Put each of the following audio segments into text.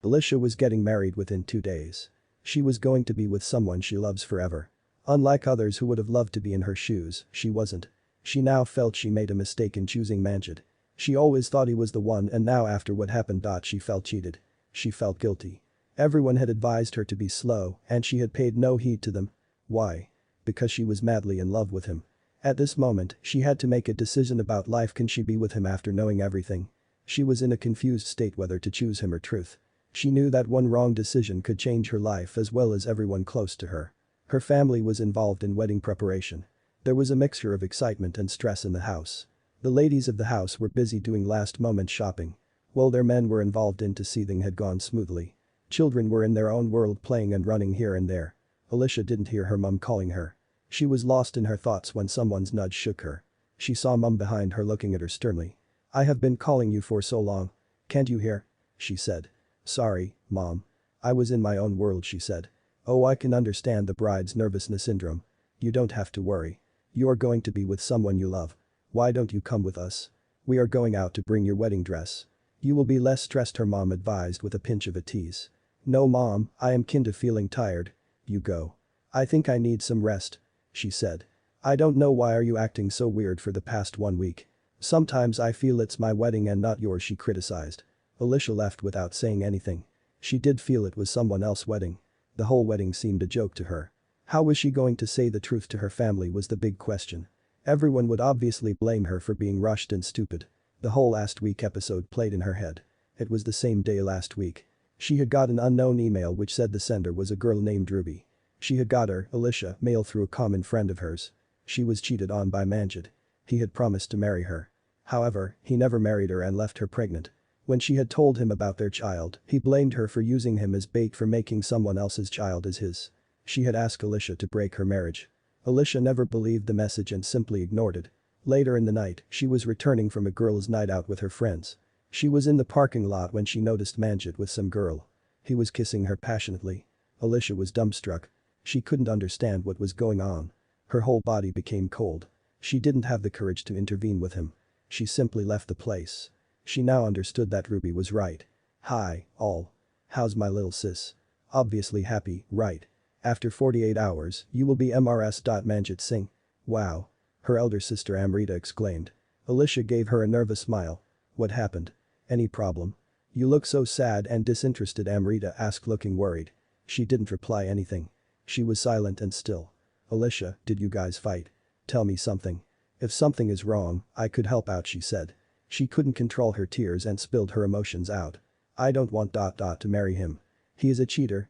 Alicia was getting married within 2 days. She was going to be with someone she loves forever. Unlike others who would have loved to be in her shoes, she wasn't. She now felt she made a mistake in choosing Manjit. She always thought he was the one, and now after what happened, she felt cheated. She felt guilty. Everyone had advised her to be slow, and she had paid no heed to them. Why? Because she was madly in love with him. At this moment, she had to make a decision about life. Can she be with him after knowing everything? She was in a confused state whether to choose him or truth. She knew that one wrong decision could change her life as well as everyone close to her. Her family was involved in wedding preparation. There was a mixture of excitement and stress in the house. The ladies of the house were busy doing last-moment shopping, while their men were involved into seething had gone smoothly. Children were in their own world playing and running here and there. Alicia didn't hear her mum calling her. She was lost in her thoughts when someone's nudge shook her. She saw mum behind her looking at her sternly. "I have been calling you for so long. Can't you hear?" she said. "Sorry, Mom. I was in my own world," she said. "Oh, I can understand the bride's nervousness syndrome. You don't have to worry. You are going to be with someone you love. Why don't you come with us? We are going out to bring your wedding dress. You will be less stressed," her mom advised with a pinch of a tease. "No, Mom, I am kinda feeling tired. You go. I think I need some rest," she said. "I don't know why are you acting so weird for the past 1 week. Sometimes I feel it's my wedding and not yours," she criticized. Alicia left without saying anything. She did feel it was someone else's wedding. The whole wedding seemed a joke to her. How was she going to say the truth to her family was the big question. Everyone would obviously blame her for being rushed and stupid. The whole last week episode played in her head. It was the same day last week. She had got an unknown email which said the sender was a girl named Ruby. She had got her, Alicia, mail through a common friend of hers. She was cheated on by Manjit. He had promised to marry her. However, he never married her and left her pregnant. When she had told him about their child, he blamed her for using him as bait for making someone else's child as his. She had asked Alicia to break her marriage. Alicia never believed the message and simply ignored it. Later in the night, she was returning from a girls' night out with her friends. She was in the parking lot when she noticed Manjit with some girl. He was kissing her passionately. Alicia was dumbstruck. She couldn't understand what was going on. Her whole body became cold. She didn't have the courage to intervene with him. She simply left the place. She now understood that Ruby was right. "Hi, all. How's my little sis? Obviously happy, right? After 48 hours, you will be MRS. Manjit Singh. Wow." Her elder sister Amrita exclaimed. Alicia gave her a nervous smile. "What happened? Any problem? You look so sad and disinterested," Amrita asked, looking worried. She didn't reply anything. She was silent and still. "Alicia, did you guys fight? Tell me something. If something is wrong, I could help out," she said. She couldn't control her tears and spilled her emotions out. "I don't want to marry him. He is a cheater,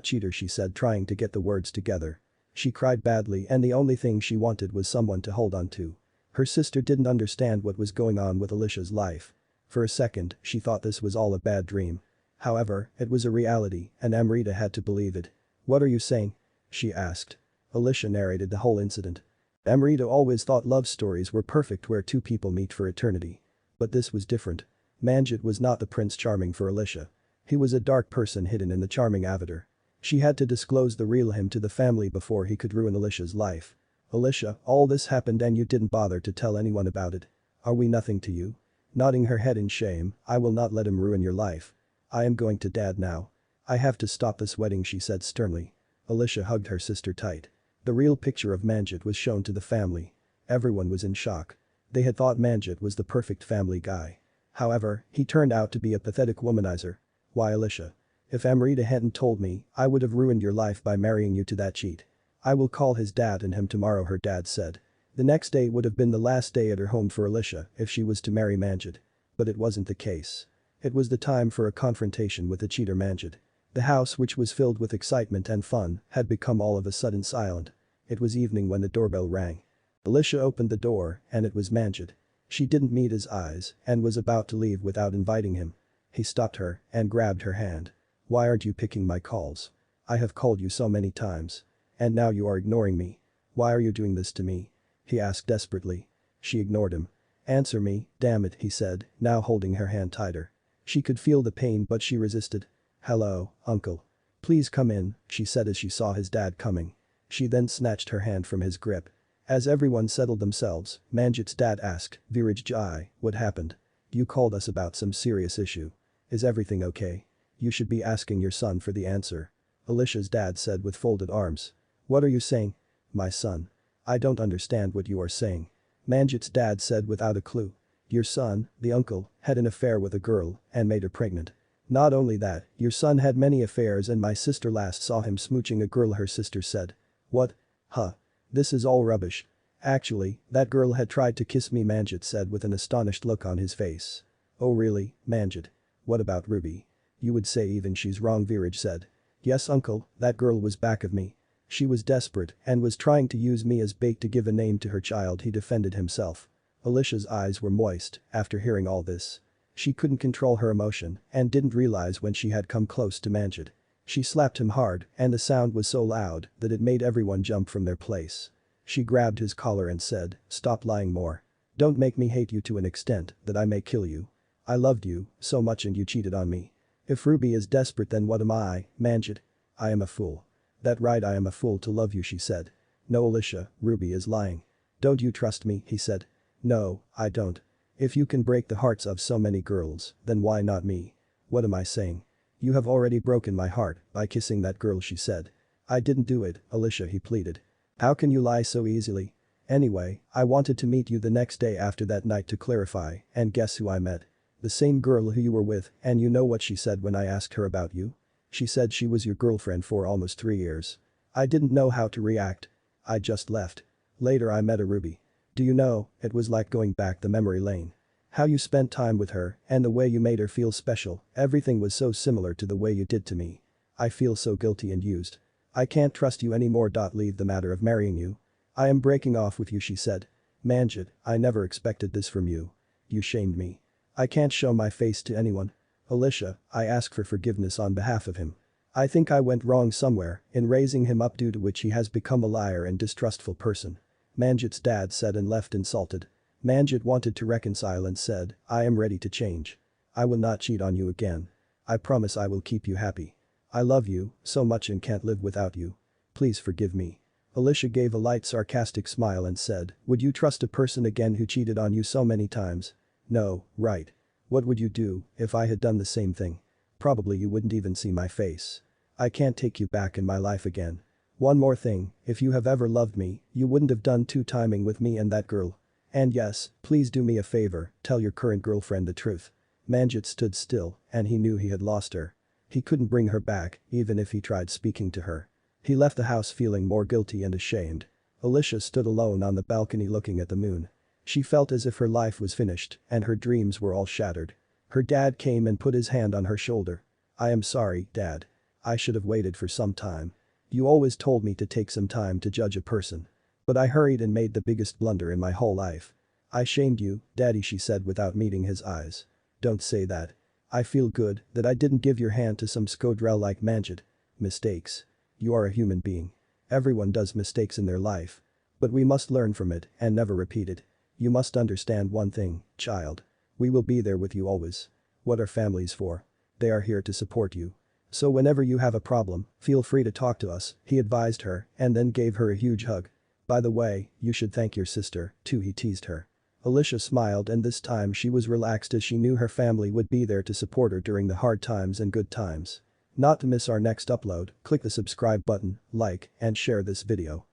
cheater," she said, trying to get the words together. She cried badly and the only thing she wanted was someone to hold on to. Her sister didn't understand what was going on with Alicia's life. For a second, she thought this was all a bad dream. However, it was a reality and Amrita had to believe it. "What are you saying?" she asked. Alicia narrated the whole incident. Amrita always thought love stories were perfect where two people meet for eternity. But this was different. Manjit was not the Prince Charming for Alicia. He was a dark person hidden in the charming avatar. She had to disclose the real him to the family before he could ruin Alicia's life. "Alicia, all this happened and you didn't bother to tell anyone about it. Are we nothing to you?" Nodding her head in shame, "I will not let him ruin your life. I am going to Dad now. I have to stop this wedding," she said sternly. Alicia hugged her sister tight. The real picture of Manjit was shown to the family. Everyone was in shock. They had thought Manjit was the perfect family guy. However, he turned out to be a pathetic womanizer. "Why, Alicia? If Amrita hadn't told me, I would have ruined your life by marrying you to that cheat. I will call his dad and him tomorrow," her dad said. The next day would have been the last day at her home for Alicia if she was to marry Manjit. But it wasn't the case. It was the time for a confrontation with the cheater Manjit. The house, which was filled with excitement and fun, had become all of a sudden silent. It was evening when the doorbell rang. Alicia opened the door and it was Manjit. She didn't meet his eyes and was about to leave without inviting him. He stopped her and grabbed her hand. "Why aren't you picking my calls? I have called you so many times. And now you are ignoring me. Why are you doing this to me?" he asked desperately. She ignored him. "Answer me, damn it," he said, now holding her hand tighter. She could feel the pain but she resisted. "Hello, uncle. Please come in," she said as she saw his dad coming. She then snatched her hand from his grip. As everyone settled themselves, Manjit's dad asked, "Viraj Jai, what happened? You called us about some serious issue. Is everything okay?" You should be asking your son for the answer. Alicia's dad said with folded arms. What are you saying? My son. I don't understand what you are saying. Manjit's dad said without a clue. Your son, the uncle, had an affair with a girl and made her pregnant. Not only that, your son had many affairs and my sister last saw him smooching a girl, her sister said. What? Huh. This is all rubbish. Actually, that girl had tried to kiss me, Manjit said with an astonished look on his face. Oh really, Manjit? What about Ruby? You would say even she's wrong, Viraj said. Yes uncle, that girl was back of me. She was desperate and was trying to use me as bait to give a name to her child, he defended himself. Alicia's eyes were moist after hearing all this. She couldn't control her emotion and didn't realize when she had come close to Manjit. She slapped him hard and the sound was so loud that it made everyone jump from their place. She grabbed his collar and said, stop lying more. Don't make me hate you to an extent that I may kill you. I loved you so much and you cheated on me. If Ruby is desperate then what am I, Manjit? I am a fool. That right, I am a fool to love you, she said. No Alicia, Ruby is lying. Don't you trust me, he said. No, I don't. If you can break the hearts of so many girls, then why not me? What am I saying? You have already broken my heart by kissing that girl, she said. I didn't do it, Alicia, he pleaded. How can you lie so easily? Anyway, I wanted to meet you the next day after that night to clarify, and guess who I met? The same girl who you were with, and you know what she said when I asked her about you? She said she was your girlfriend for almost 3 years. I didn't know how to react. I just left. Later I met a Ruby. Do you know, it was like going back the memory lane. How you spent time with her and the way you made her feel special, everything was so similar to the way you did to me. I feel so guilty and used. I can't trust you anymore. Leave the matter of marrying you. I am breaking off with you, she said. Manjit, I never expected this from you. You shamed me. I can't show my face to anyone. Alicia, I ask for forgiveness on behalf of him. I think I went wrong somewhere in raising him up, due to which he has become a liar and distrustful person. Manjit's dad said and left insulted. Manjit wanted to reconcile and said, I am ready to change. I will not cheat on you again. I promise I will keep you happy. I love you so much and can't live without you. Please forgive me. Alicia gave a light sarcastic smile and said, would you trust a person again who cheated on you so many times? No, right. What would you do if I had done the same thing? Probably you wouldn't even see my face. I can't take you back in my life again. One more thing, if you have ever loved me, you wouldn't have done two-timing with me and that girl. And yes, please do me a favor, tell your current girlfriend the truth. Manjit stood still and he knew he had lost her. He couldn't bring her back even if he tried speaking to her. He left the house feeling more guilty and ashamed. Alicia stood alone on the balcony looking at the moon. She felt as if her life was finished and her dreams were all shattered. Her dad came and put his hand on her shoulder. I am sorry, Dad. I should have waited for some time. You always told me to take some time to judge a person. But I hurried and made the biggest blunder in my whole life. I shamed you, Daddy, she said without meeting his eyes. Don't say that. I feel good that I didn't give your hand to some scoundrel like Manjit. Mistakes. You are a human being. Everyone does mistakes in their life. But we must learn from it and never repeat it. You must understand one thing, child. We will be there with you always. What are families for? They are here to support you. So whenever you have a problem, feel free to talk to us, he advised her and then gave her a huge hug. By the way, you should thank your sister, too, he teased her. Alicia smiled and this time she was relaxed as she knew her family would be there to support her during the hard times and good times. Not to miss our next upload, click the subscribe button, like, and share this video.